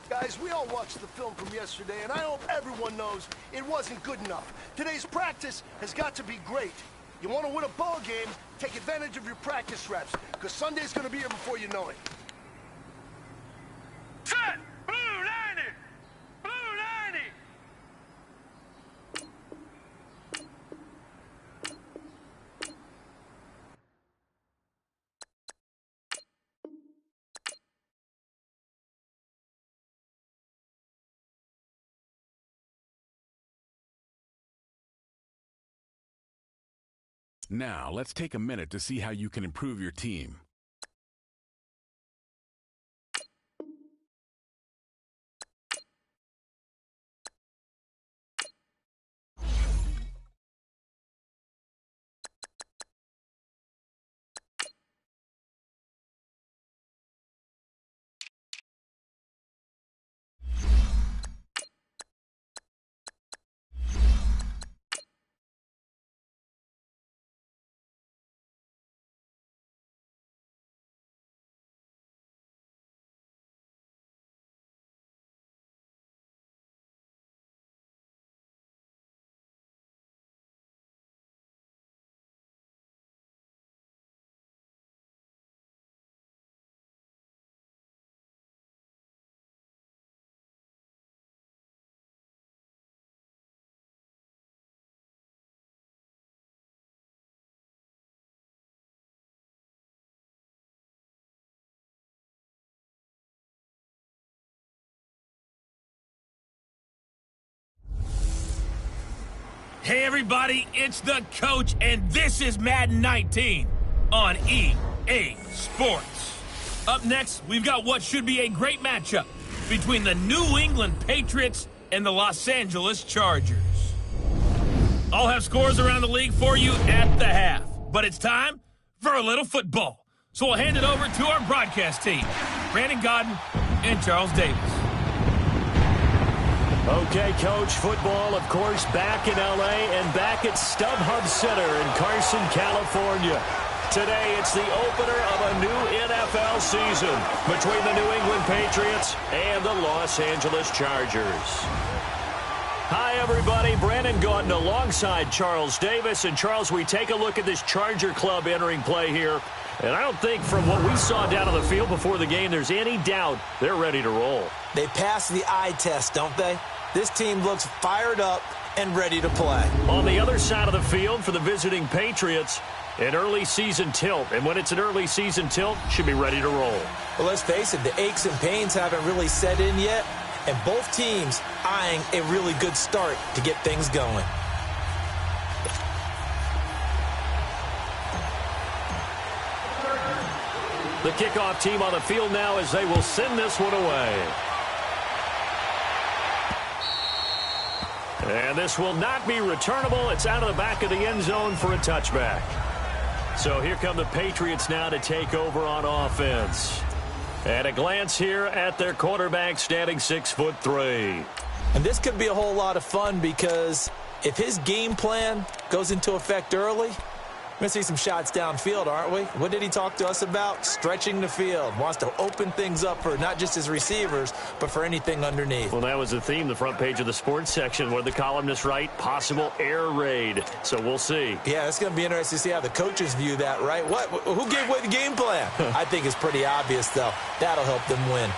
Guys, we all watched the film from yesterday, and I hope everyone knows it wasn't good enough. Today's practice has got to be great. You want to win a ball game, take advantage of your practice reps, because Sunday's going to be here before you know it. Set! Blue 90! Blue 90! Now, let's take a minute to see how you can improve your team. Hey everybody, it's the coach, and this is Madden 19 on EA Sports. Up next, we've got what should be a great matchup between the New England Patriots and the Los Angeles Chargers. I'll have scores around the league for you at the half, but it's time for a little football. So we'll hand it over to our broadcast team, Brandon Godden and Charles Davis. Okay, Coach, football, of course, back in L.A. and back at StubHub Center in Carson, California. Today, it's the opener of a new NFL season between the New England Patriots and the Los Angeles Chargers. Hi, everybody. Brandon Gaudin alongside Charles Davis. And, Charles, we take a look at this Charger club entering play here. And I don't think from what we saw down on the field before the game there's any doubt they're ready to roll. They passed the eye test, don't they? This team looks fired up and ready to play. On the other side of the field for the visiting Patriots, an early season tilt. And when it's an early season tilt, should be ready to roll. Well, let's face it, the aches and pains haven't really set in yet. And both teams eyeing a really good start to get things going. The kickoff team on the field now as they will send this one away. And this will not be returnable. It's out of the back of the end zone for a touchback. So here come the Patriots now to take over on offense. And a glance here at their quarterback standing 6'3". And this could be a whole lot of fun because if his game plan goes into effect early, we're going to see some shots downfield, aren't we? What did he talk to us about? Stretching the field. Wants to open things up for not just his receivers, but for anything underneath. Well, that was the theme, the front page of the sports section, where the columnists write, possible air raid. So we'll see. Yeah, it's going to be interesting to see how the coaches view that, right? Who gave away the game plan? I think it's pretty obvious, though. That'll help them win.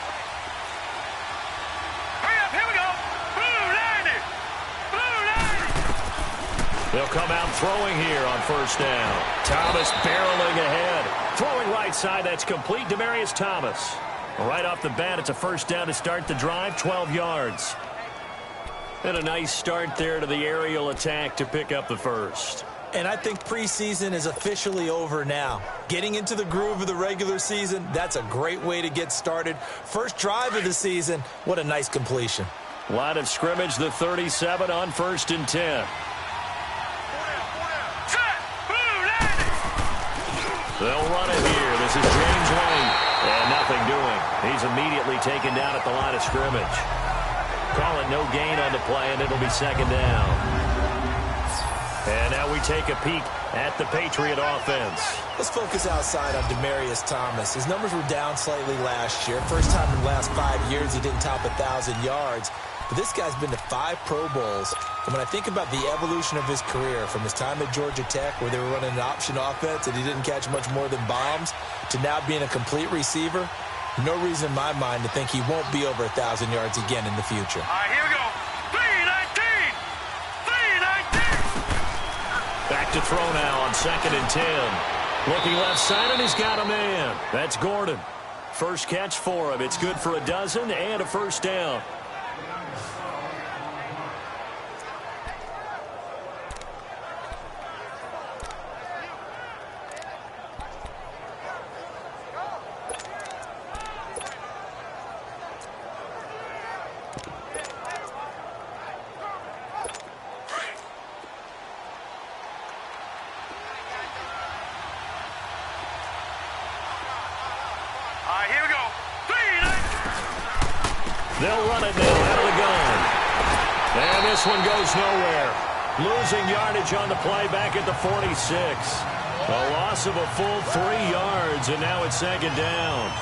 They'll come out throwing here on first down. Thomas barreling ahead. Throwing right side, that's complete. Demaryius Thomas. Right off the bat, it's a first down to start the drive, 12 yards. And a nice start there to the aerial attack to pick up the first. And I think preseason is officially over now. Getting into the groove of the regular season, that's a great way to get started. First drive of the season, what a nice completion. Line of scrimmage, the 37 on 1st and 10. They'll run it here. This is James Wayne. And nothing doing. He's immediately taken down at the line of scrimmage. Call it no gain on the play, and it'll be second down. And now we we take a peek at the Patriot offense. Let's focus outside on Demaryius Thomas. His numbers were down slightly last year. First time in the last 5 years he didn't top 1,000 yards. But this guy's been to 5 Pro Bowls. And when I think about the evolution of his career, from his time at Georgia Tech, where they were running an option offense and he didn't catch much more than bombs, to now being a complete receiver, no reason in my mind to think he won't be over 1,000 yards again in the future. All right, here we go. 319! 319! Back to throw now on 2nd and 10. Looking left side, and he's got a man. That's Gordon. First catch for him. It's good for a dozen and a first down. Here we go. 319! They'll run it now out of the gun. And this one goes nowhere. Losing yardage on the play back at the 46. A loss of a full 3 yards, and now it's 2nd down.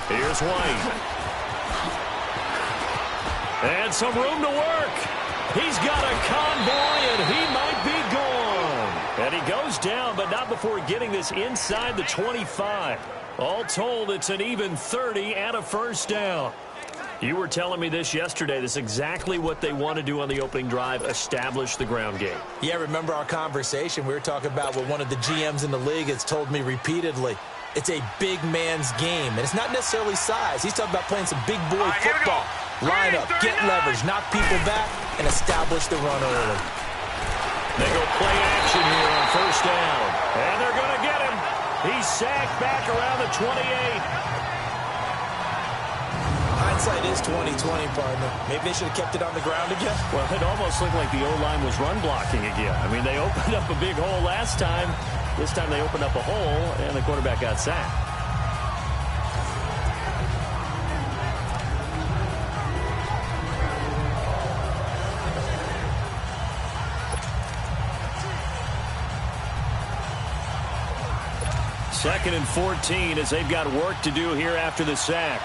Here's White. And some room to work. He's got a convoy, and he might be gone. And he goes down, but not before getting this inside the 25. All told, it's an even 30 and a first down. You were telling me this yesterday. This is exactly what they want to do on the opening drive, establish the ground game. Yeah, remember our conversation? We were talking about what one of the GMs in the league has told me repeatedly. It's a big man's game, and it's not necessarily size. He's talking about playing some big boy football. Line up, get leverage, knock people back, and establish the run early. They go play action here on first down. And they're going to get him. He's sacked back around the 28. Hindsight is 20/20, partner. Maybe they should have kept it on the ground again. Well, it almost looked like the O-line was run blocking again. I mean, they opened up a big hole last time. This time they opened up a hole, and the quarterback got sacked. Second and 14 as they've got work to do here after the sack.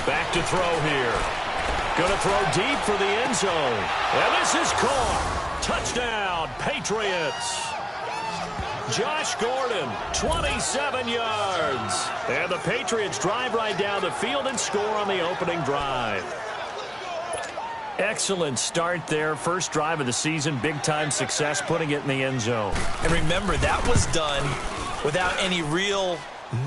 Back to throw here. Going to throw deep for the end zone. And this is caught. Touchdown, Patriots. Josh Gordon, 27 yards. And the Patriots drive right down the field and score on the opening drive. Excellent start there. First drive of the season. Big-time success putting it in the end zone. And remember, that was done without any real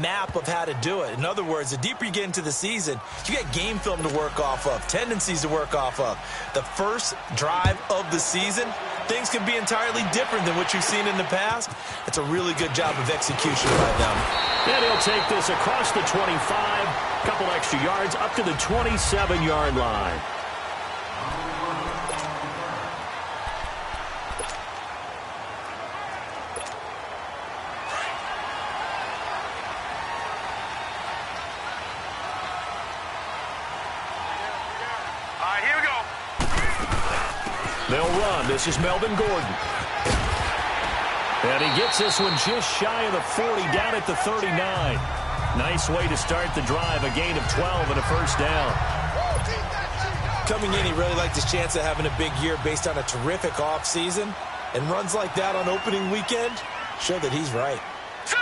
map of how to do it. In other words, the deeper you get into the season, you got game film to work off of, tendencies to work off of. The first drive of the season, things can be entirely different than what you've seen in the past. It's a really good job of execution by them. And he'll take this across the 25, couple extra yards up to the 27-yard line. They'll run. This is Melvin Gordon. And he gets this one just shy of the 40, down at the 39. Nice way to start the drive. A gain of 12 and a first down. Coming in, he really liked his chance of having a big year based on a terrific offseason. And runs like that on opening weekend show that he's right. Set!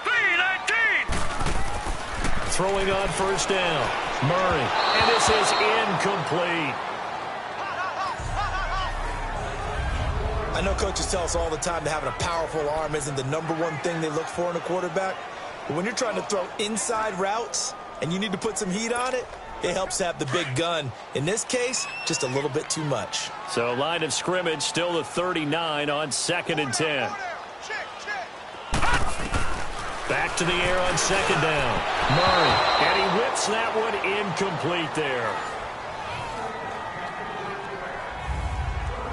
319! Throwing on first down. Murray. And this is incomplete. I know coaches tell us all the time that having a powerful arm isn't the #1 thing they look for in a quarterback. But when you're trying to throw inside routes and you need to put some heat on it, it helps have the big gun. In this case, just a little bit too much. So line of scrimmage still the 39 on 2nd and 10. Back to the air on 2nd down. Murray, and he whips that one incomplete there.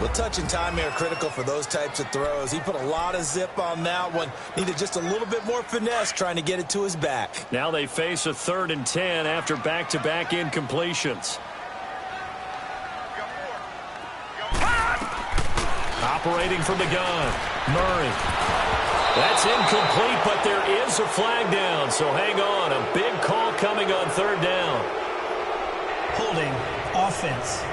Well, touch and timing are critical for those types of throws. He put a lot of zip on that one. Needed just a little bit more finesse trying to get it to his back. Now they face a 3rd and 10 after back-to-back incompletions. Operating from the gun, Murray. That's incomplete, but there is a flag down, so hang on. A big call coming on 3rd down. Holding offense.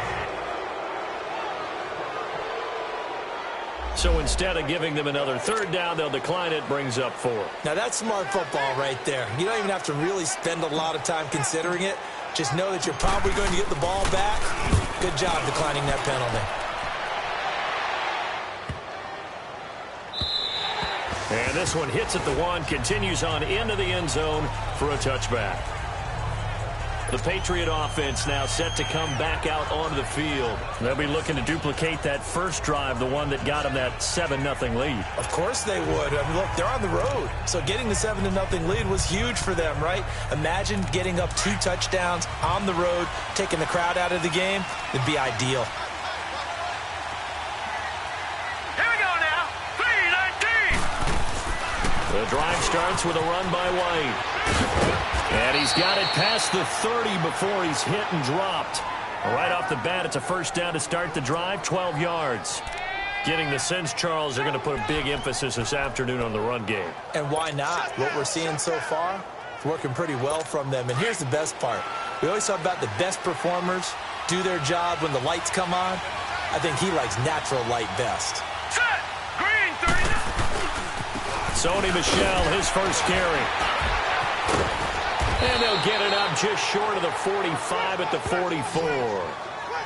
So instead of giving them another 3rd down, they'll decline it, brings up 4. Now that's smart football right there. You don't even have to really spend a lot of time considering it. Just know that you're probably going to get the ball back. Good job declining that penalty. And this one hits at the 1, continues on into the end zone for a touchback. The Patriot offense now set to come back out onto the field. They'll be looking to duplicate that first drive, the one that got them that 7-0 lead. Of course they would. I mean, look, they're on the road. So getting the 7-0 lead was huge for them, right? Imagine getting up 2 touchdowns on the road, taking the crowd out of the game. It'd be ideal. The drive starts with a run by White. And he's got it past the 30 before he's hit and dropped. Right off the bat, it's a first down to start the drive, 12 yards. Getting the sense, Charles, they're going to put a big emphasis this afternoon on the run game. And why not? What we're seeing so far, it's working pretty well from them. And here's the best part. We always talk about the best performers do their job when the lights come on. I think he likes natural light best. Set! Green 39! Sony Michel, his first carry. And they'll get it up just short of the 45 at the 44.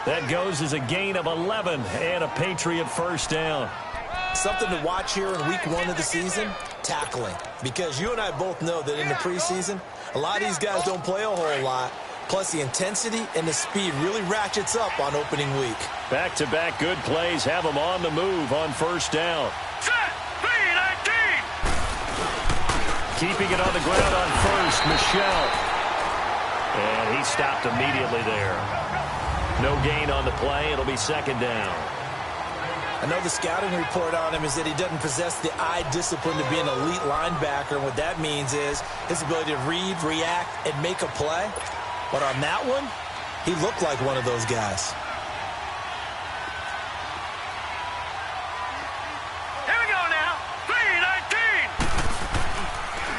That goes as a gain of 11 and a Patriot first down. Something to watch here in week 1 of the season, tackling. Because you and I both know that in the preseason, a lot of these guys don't play a whole lot. Plus, the intensity and the speed really ratchets up on opening week. Back-to-back good plays have them on the move on first down. Set! Keeping it on the ground on first, Michel. And he stopped immediately there. No gain on the play. It'll be 2nd down. I know the scouting report on him is that he doesn't possess the eye discipline to be an elite linebacker. And what that means is his ability to read, react, and make a play. But on that one, he looked like one of those guys.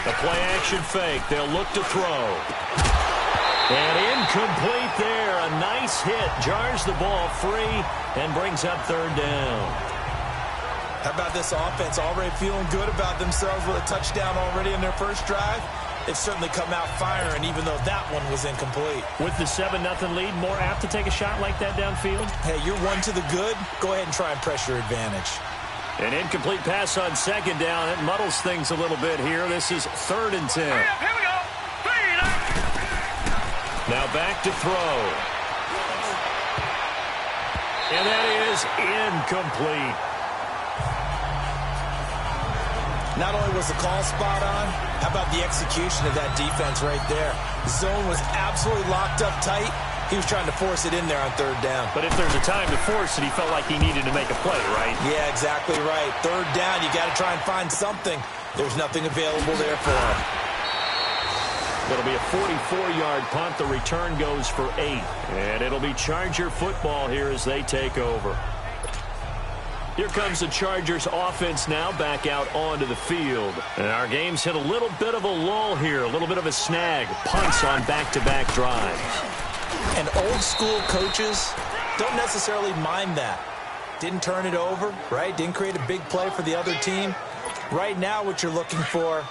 The play-action fake. They'll look to throw. And incomplete there. A nice hit. Jars the ball free and brings up 3rd down. How about this offense already feeling good about themselves with a touchdown already in their first drive? They've certainly come out firing, even though that one was incomplete. With the 7-0 lead, more apt to take a shot like that downfield? Hey, you're 1 to the good. Go ahead and try and press your advantage. An incomplete pass on 2nd down. It muddles things a little bit here. This is 3rd and 10. Hurry up, here we go. Now back to throw. And that is incomplete. Not only was the call spot on, how about the execution of that defense right there? The zone was absolutely locked up tight. He was trying to force it in there on 3rd down. But if there's a time to force it, he felt like he needed to make a play, right? Yeah, exactly right. 3rd down, you got to try and find something. There's nothing available there for him. It'll be a 44-yard punt. The return goes for 8. And it'll be Charger football here as they take over. Here comes the Chargers offense now back out onto the field. And our game's hit a little bit of a lull here, a little bit of a snag. Punts on back-to-back drives. And old-school coaches don't necessarily mind that. Didn't turn it over, right? Didn't create a big play for the other team. Right now, what you're looking for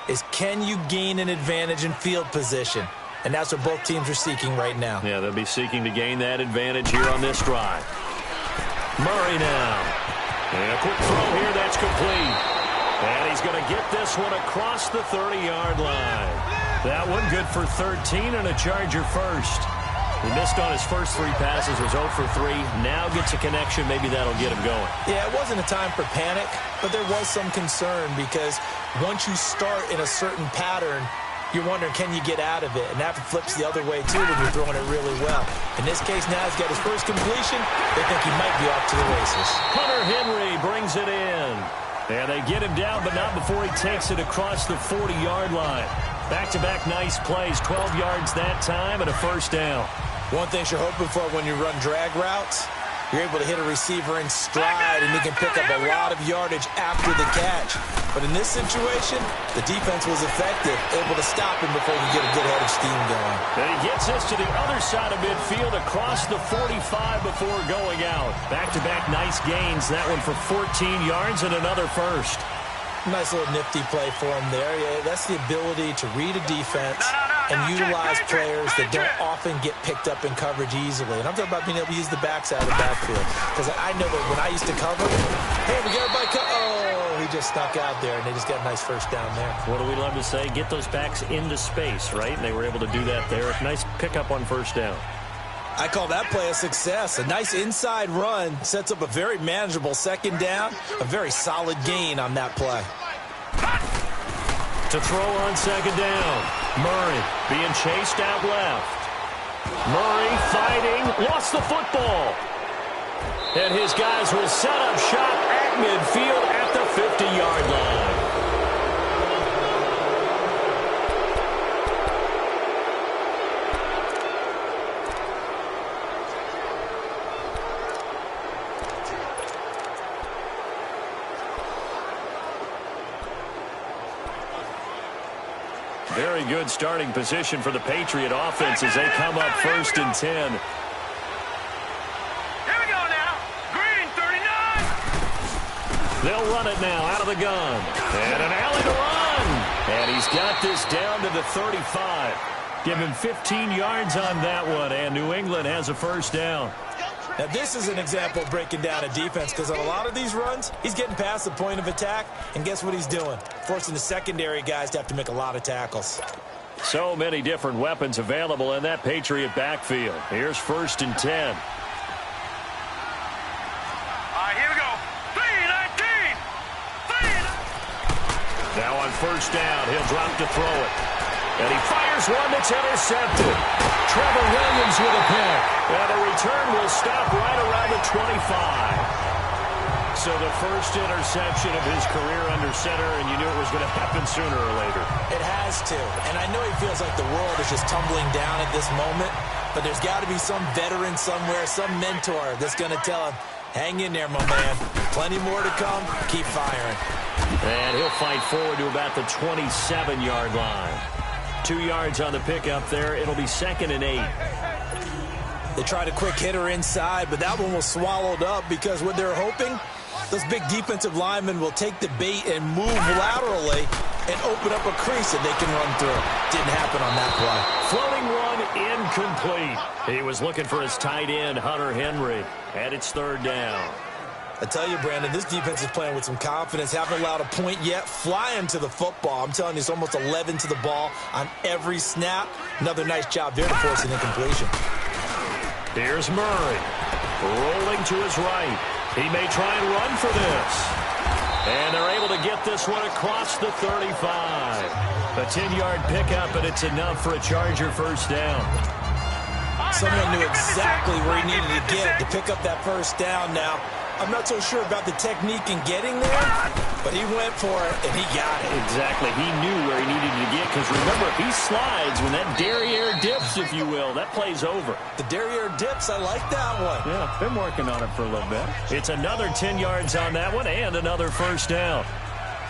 is can you gain an advantage in field position? And that's what both teams are seeking right now. Yeah, they'll be seeking to gain that advantage here on this drive. Murray now. And a quick throw here, that's complete. And he's going to get this one across the 30-yard line. That one good for 13 and a Charger first. He missed on his first 3 passes, was 0 for 3. Now gets a connection. Maybe that'll get him going. Yeah, it wasn't a time for panic, but there was some concern because once you start in a certain pattern, you're wondering, can you get out of it? And that flips the other way, too, when you're throwing it really well. In this case, now he's got his first completion. They think he might be off to the races. Hunter Henry brings it in. And they get him down, but not before he takes it across the 40-yard line. Back-to-back nice plays, 12 yards that time and a first down. One thing you're hoping for when you run drag routes, you're able to hit a receiver in stride, and he can pick up a lot of yardage after the catch. But in this situation, the defense was effective, able to stop him before he could get a good head of steam going. And he gets us to the other side of midfield across the 45 before going out. Back-to-back nice gains, that one for 14 yards and another first. Nice little nifty play for him there. Yeah, that's the ability to read a defense and utilize players that don't often get picked up in coverage easily. And I'm talking about being able to use the backside of the backfield. Because I know that when I used to cover, hey, we got everybody oh, he just snuck out there, and they just got a nice first down there. What do we love to say? Get those backs into space, right? And they were able to do that there. Nice pickup on first down. I call that play a success. A nice inside run sets up a very manageable second down. A very solid gain on that play. To throw on second down. Murray being chased out left. Murray fighting. Lost the football. And his guys will set up shop at midfield at the 50-yard line. Very good starting position for the Patriot offense as they come up 1st and 10. Here we go now. Green, 39. They'll run it now out of the gun. And an alley to run. And he's got this down to the 35. Give him 15 yards on that one, and New England has a first down. Now, this is an example of breaking down a defense because on a lot of these runs, he's getting past the point of attack, and guess what he's doing? Forcing the secondary guys to have to make a lot of tackles. So many different weapons available in that Patriot backfield. Here's 1st and 10. All right, here we go. 3-19. Now on first down, he'll drop to throw it. And he fires one that's intercepted. Trevor Williams with a pick. And the return will stop right around the 25. So the first interception of his career under center, and you knew it was going to happen sooner or later. It has to. And I know he feels like the world is just tumbling down at this moment, but there's got to be some veteran somewhere, some mentor that's going to tell him, hang in there, my man. Plenty more to come. Keep firing. And he'll fight forward to about the 27-yard line. 2 yards on the pickup there. It'll be 2nd and 8. They tried a quick hitter inside, but that one was swallowed up because what they're hoping, those big defensive linemen will take the bait and move laterally and open up a crease that they can run through. Didn't happen on that play. Floating one incomplete. He was looking for his tight end, Hunter Henry, and it's 3rd down. I tell you, Brandon, this defense is playing with some confidence. Haven't allowed a point yet. Flying to the football. I'm telling you, it's almost 11 to the ball on every snap. Another nice job there to force an incompletion. Here's Murray. Rolling to his right. He may try and run for this. And they're able to get this one across the 35. A 10-yard pickup, and it's enough for a Charger first down. Someone knew exactly where he needed to get to pick up that first down now. I'm not so sure about the technique in getting there, but he went for it, and he got it. Exactly. He knew where he needed to get, because remember, if he slides, when that derriere dips, if you will, that play's over. The derriere dips, I like that one. Yeah, been working on it for a little bit. It's another 10 yards on that one, and another first down.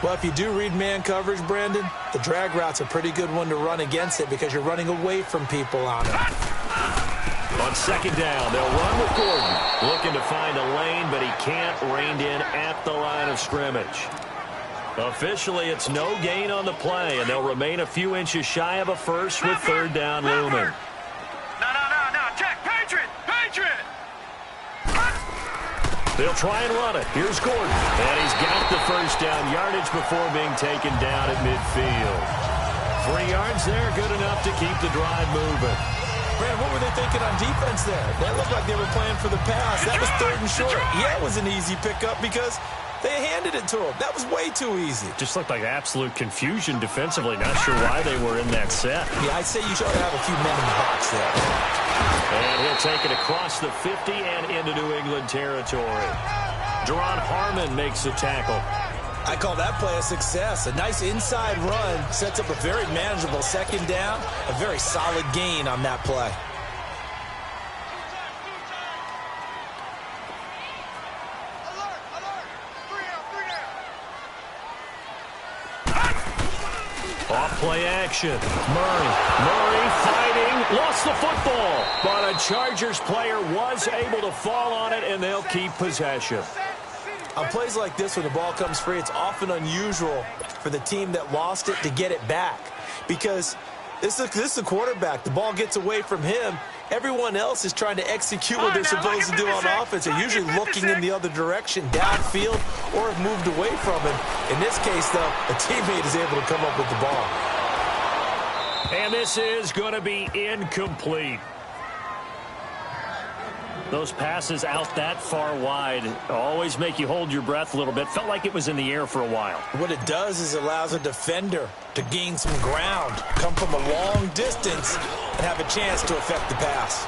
Well, if you do read man coverage, Brandon, the drag route's a pretty good one to run against it because you're running away from people on it. On second down, they'll run with Gordon. Looking to find a lane, but he can't. Reined in at the line of scrimmage. Officially, it's no gain on the play, and they'll remain a few inches shy of a first with 3rd down looming. No. Check. Patriot. They'll try and run it. Here's Gordon. And he's got the first down yardage before being taken down at midfield. 3 yards there, good enough to keep the drive moving. Brandon, what were they thinking on defense there? They looked like they were playing for the pass. That was 3rd and short. Yeah, it was an easy pickup because they handed it to him. That was way too easy. Just looked like absolute confusion defensively. Not sure why they were in that set. Yeah, I'd say you should have a few men in the box there. And he'll take it across the 50 and into New England territory. Deron Harmon makes the tackle. I call that play a success. A nice inside run sets up a very manageable 2nd down. A very solid gain on that play. Off play action. Murray fighting. Lost the football. But a Chargers player was able to fall on it, and they'll keep possession. On plays like this, when the ball comes free, it's often unusual for the team that lost it to get it back. Because this is the quarterback. The ball gets away from him. Everyone else is trying to execute what they're supposed to do on offense. They're usually looking in the other direction, downfield, or have moved away from him. In this case, though, a teammate is able to come up with the ball. And this is going to be incomplete. Those passes out that far wide always make you hold your breath a little bit. Felt like it was in the air for a while. What it does is it allows a defender to gain some ground, come from a long distance, and have a chance to affect the pass.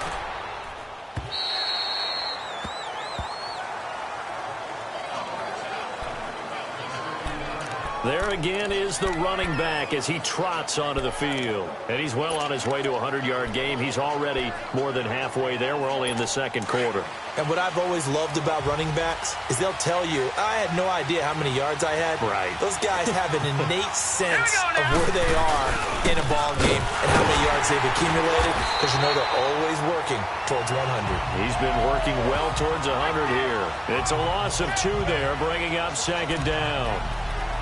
There again is the running back as he trots onto the field. And he's well on his way to a 100-yard game. He's already more than halfway there. We're only in the 2nd quarter. And what I've always loved about running backs is they'll tell you, I had no idea how many yards I had. Right. Those guys have an innate sense of where they are in a ball game and how many yards they've accumulated, because you know they're always working towards 100. He's been working well towards 100 here. It's a loss of 2 there, bringing up 2nd down.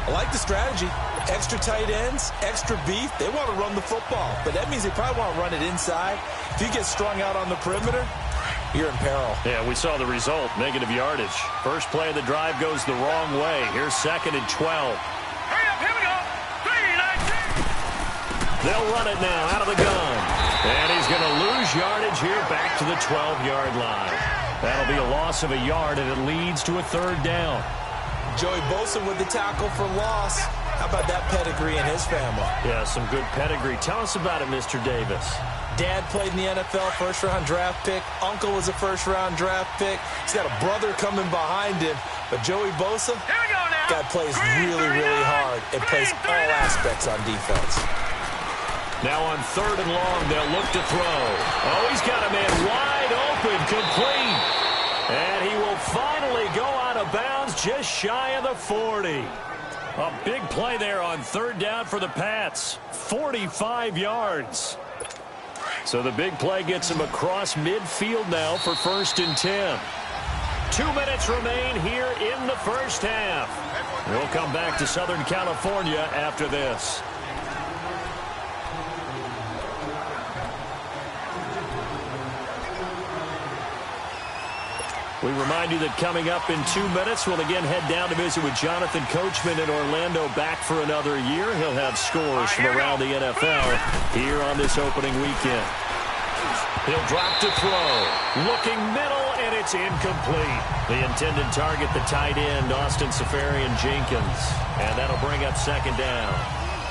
I like the strategy. Extra tight ends, extra beef. They want to run the football, but that means they probably want to run it inside. If you get strung out on the perimeter, you're in peril. Yeah, we saw the result, negative yardage. First play of the drive goes the wrong way. Here's 2nd and 12. Hurry up, here we go. 3-19. They'll run it now out of the gun. And he's going to lose yardage here back to the 12-yard line. That'll be a loss of a yard, and it leads to a 3rd down. Joey Bosa with the tackle for loss. How about that pedigree in his family? Yeah, some good pedigree. Tell us about it, Mr. Davis. Dad played in the NFL, 1st-round draft pick. Uncle was a 1st-round draft pick. He's got a brother coming behind him. But Joey Bosa, Here we go now. guy plays really, really hard and plays all aspects on defense. Now on 3rd and long, they'll look to throw. Oh, he's got a man wide open, complete. And he will finally go out of bounds just shy of the 40. A big play there on 3rd down for the Pats. 45 yards. So the big play gets him across midfield now for 1st and 10. 2 minutes remain here in the 1st half. We'll come back to Southern California after this. We remind you that coming up in 2 minutes, we'll again head down to visit with Jonathan Coachman in Orlando, back for another year. He'll have scores from around the NFL here on this opening weekend. He'll drop to throw. Looking middle, and it's incomplete. The intended target, the tight end, Austin Seferian-Jenkins. And that'll bring up 2nd down.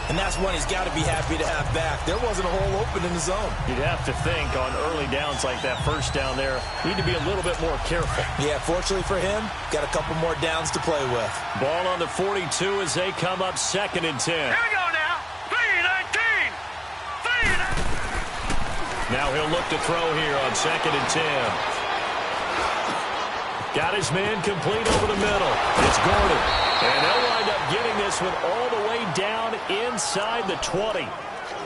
And that's one he's got to be happy to have back. There wasn't a hole open in the zone. You'd have to think on early downs like that, 1st down there, need to be a little bit more careful. Yeah, fortunately for him, got a couple more downs to play with. Ball on the 42 as they come up 2nd and 10. Here we go now. 3-19. 3-19. Now he'll look to throw here on 2nd and 10. Got his man complete over the middle. It's Gordon. And they'll wind up getting this one all the way down inside the 20.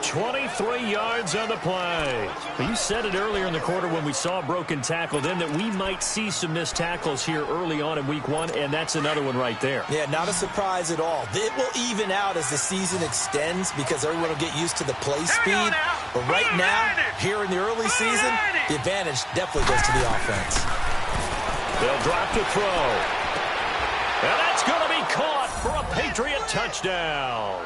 23 yards on the play. You said it earlier in the quarter when we saw a broken tackle then that we might see some missed tackles here early on in week 1, and that's another one right there. Yeah, not a surprise at all. It will even out as the season extends because everyone will get used to the play speed. But right now, here in the early season, the advantage definitely goes to the offense. They'll drop to throw. And that's going to be caught for a Patriot touchdown.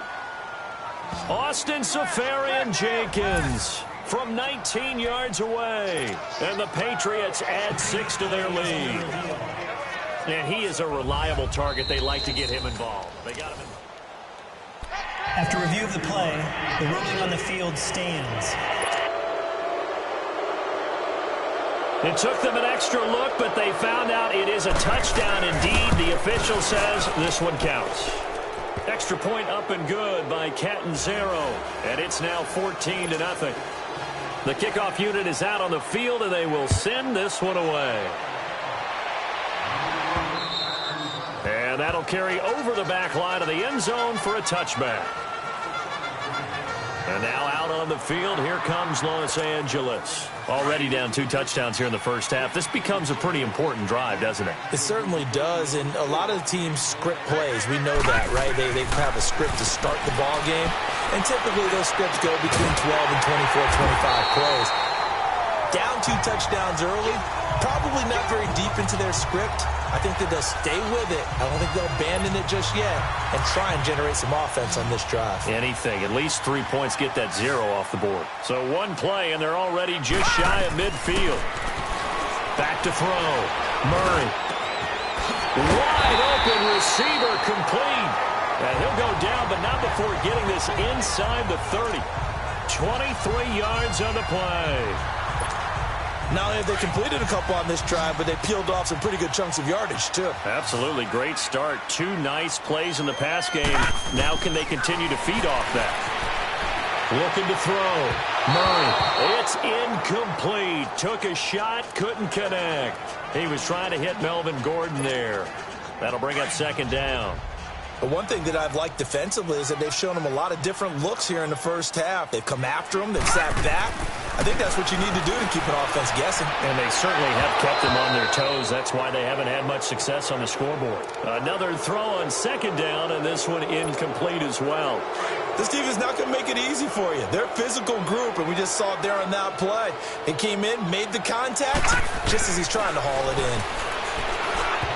Austin Seferian-Jenkins, from 19 yards away. And the Patriots add 6 to their lead. And he is a reliable target. They like to get him involved. They got him involved. After review of the play, the ruling on the field stands. It took them an extra look, but they found out it is a touchdown indeed. The official says this one counts. Extra point up and good by Catanzaro, and it's now 14-0. The kickoff unit is out on the field, and they will send this one away. And that'll carry over the back line of the end zone for a touchback. And now out on the field, here comes Los Angeles. Already down 2 touchdowns here in the first half. This becomes a pretty important drive, doesn't it? It certainly does, and a lot of teams script plays. We know that, right? They have a script to start the ball game, and typically those scripts go between 12 and 24, 25 plays. Down 2 touchdowns early, probably not very deep into their script. I think that they'll stay with it. I don't think they'll abandon it just yet and try and generate some offense on this drive. Anything. At least 3 points, get that 0 off the board. So one play, and they're already just shy of midfield. Back to throw. Murray. Wide open receiver complete. And he'll go down, but not before getting this inside the 30. 23 yards on the play. Not only have they completed a couple on this drive, but they peeled off some pretty good chunks of yardage, too. Absolutely. Great start. 2 nice plays in the pass game. Now can they continue to feed off that? Looking to throw. Murray. It's incomplete. Took a shot, couldn't connect. He was trying to hit Melvin Gordon there. That'll bring up 2nd down. But one thing that I've liked defensively is that they've shown them a lot of different looks here in the first half. They've come after them. They've sat back. I think that's what you need to do to keep an offense guessing. And they certainly have kept them on their toes. That's why they haven't had much success on the scoreboard. Another throw on 2nd down, and this one incomplete as well. This team is not going to make it easy for you. They're a physical group, and we just saw it there on that play. It came in, made the contact, just as he's trying to haul it in.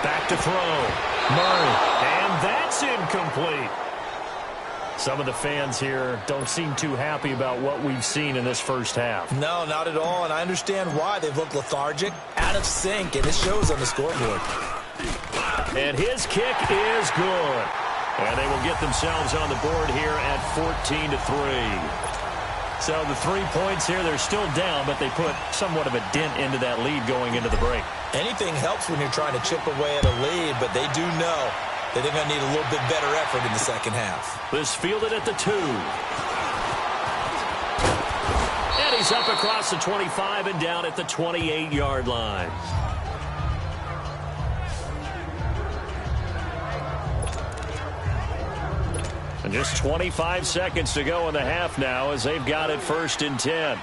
Back to throw. Murray. And that's incomplete. Some of the fans here don't seem too happy about what we've seen in this first half. No, not at all, and I understand why. They've looked lethargic, out of sync, and it shows on the scoreboard. And his kick is good. And they will get themselves on the board here at 14-3. So the 3 points here, they're still down, but they put somewhat of a dent into that lead going into the break. Anything helps when you're trying to chip away at a lead, but they do know that they're going to need a little bit better effort in the second half. This fielded at the 2. And he's up across the 25 and down at the 28-yard line. And just 25 seconds to go in the half now as they've got it 1st and 10.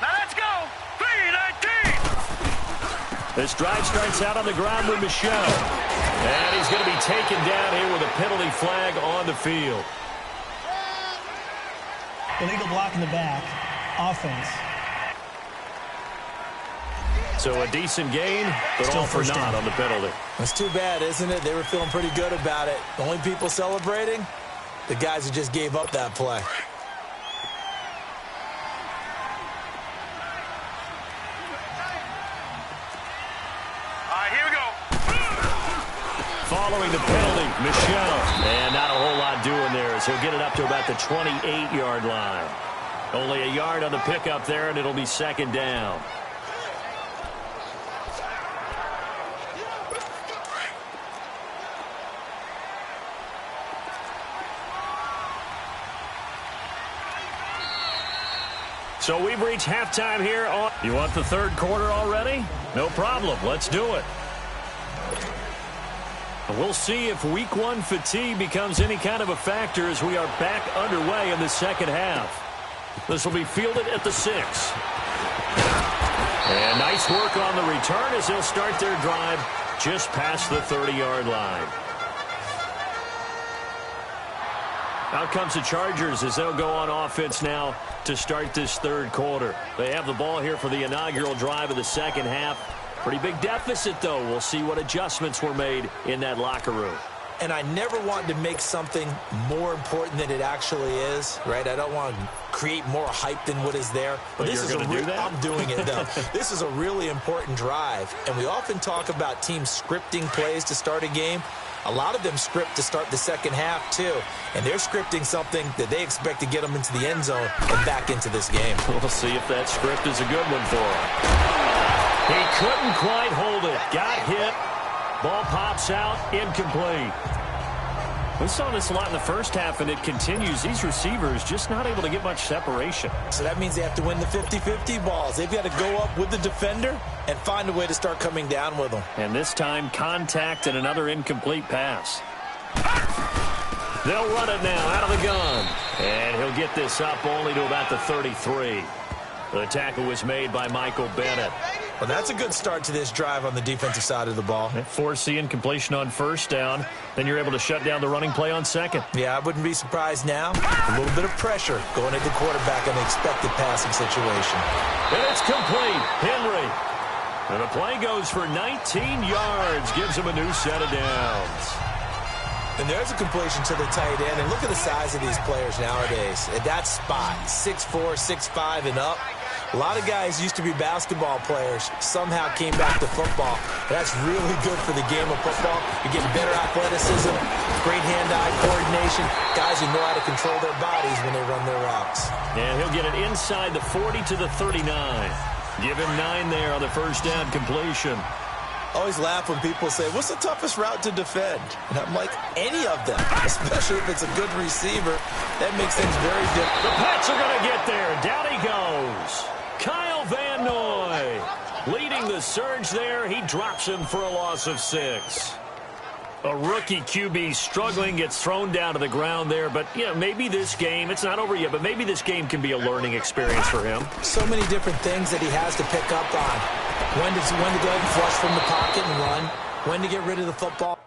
Now let's go. 3-19. This drive starts out on the ground with Michel. And he's going to be taken down here with a penalty flag on the field. Illegal block in the back. Offense. So a decent gain, but Still all for naught on the penalty. That's too bad, isn't it? They were feeling pretty good about it. The only people celebrating, the guys who just gave up that play. All right, here we go. Following the penalty, Michel. And not a whole lot doing there as he'll get it up to about the 28-yard line. Only a yard on the pickup there, and it'll be 2nd down. So we've reached halftime here. You want the 3rd quarter already? No problem. Let's do it. We'll see if week 1 fatigue becomes any kind of a factor as we are back underway in the second half. This will be fielded at the 6. And nice work on the return as they'll start their drive just past the 30-yard line. Out comes the Chargers as they'll go on offense now to start this 3rd quarter. They have the ball here for the inaugural drive of the second half. Pretty big deficit, though. We'll see what adjustments were made in that locker room. and I never want to make something more important than it actually is, right? I don't want to create more hype than what is there. But this is you're going to do that? I'm doing it, though. This is a really important drive, and we often talk about teams scripting plays to start a game. A lot of them script to start the second half, too. And they're scripting something that they expect to get them into the end zone and back into this game. We'll see if that script is a good one for him. He couldn't quite hold it. Got hit. Ball pops out. Incomplete. We saw this a lot in the first half, and it continues. These receivers just not able to get much separation. So that means they have to win the 50-50 balls. They've got to go up with the defender and find a way to start coming down with them. And this time, contact and another incomplete pass. They'll run it now out of the gun. And he'll get this up only to about the 33. The tackle was made by Michael Bennett. Well, that's a good start to this drive on the defensive side of the ball. Force the incompletion on first down. Then you're able to shut down the running play on second. Yeah, I wouldn't be surprised now. A little bit of pressure going at the quarterback in the expected passing situation. And it's complete. Henry. And the play goes for 19 yards. Gives him a new set of downs. And there's a completion to the tight end. And look at the size of these players nowadays. At that spot, 6'4", 6'5", and up. A lot of guys used to be basketball players, somehow came back to football. That's really good for the game of football. You're getting better athleticism, great hand-eye coordination, guys who know how to control their bodies when they run their routes. And he'll get it inside the 40 to the 39. Give him 9 there on the first down completion. I always laugh when people say, what's the toughest route to defend? And I'm like, any of them, especially if it's a good receiver. That makes things very different. The Pats are going to get there. Down he goes. Kyle Van Noy leading the surge there. He drops him for a loss of 6. A rookie QB struggling, gets thrown down to the ground there. But, yeah, maybe this game, it's not over yet, but maybe this game can be a learning experience for him. So many different things that he has to pick up on. When to go ahead and flush from the pocket and run. When to get rid of the football.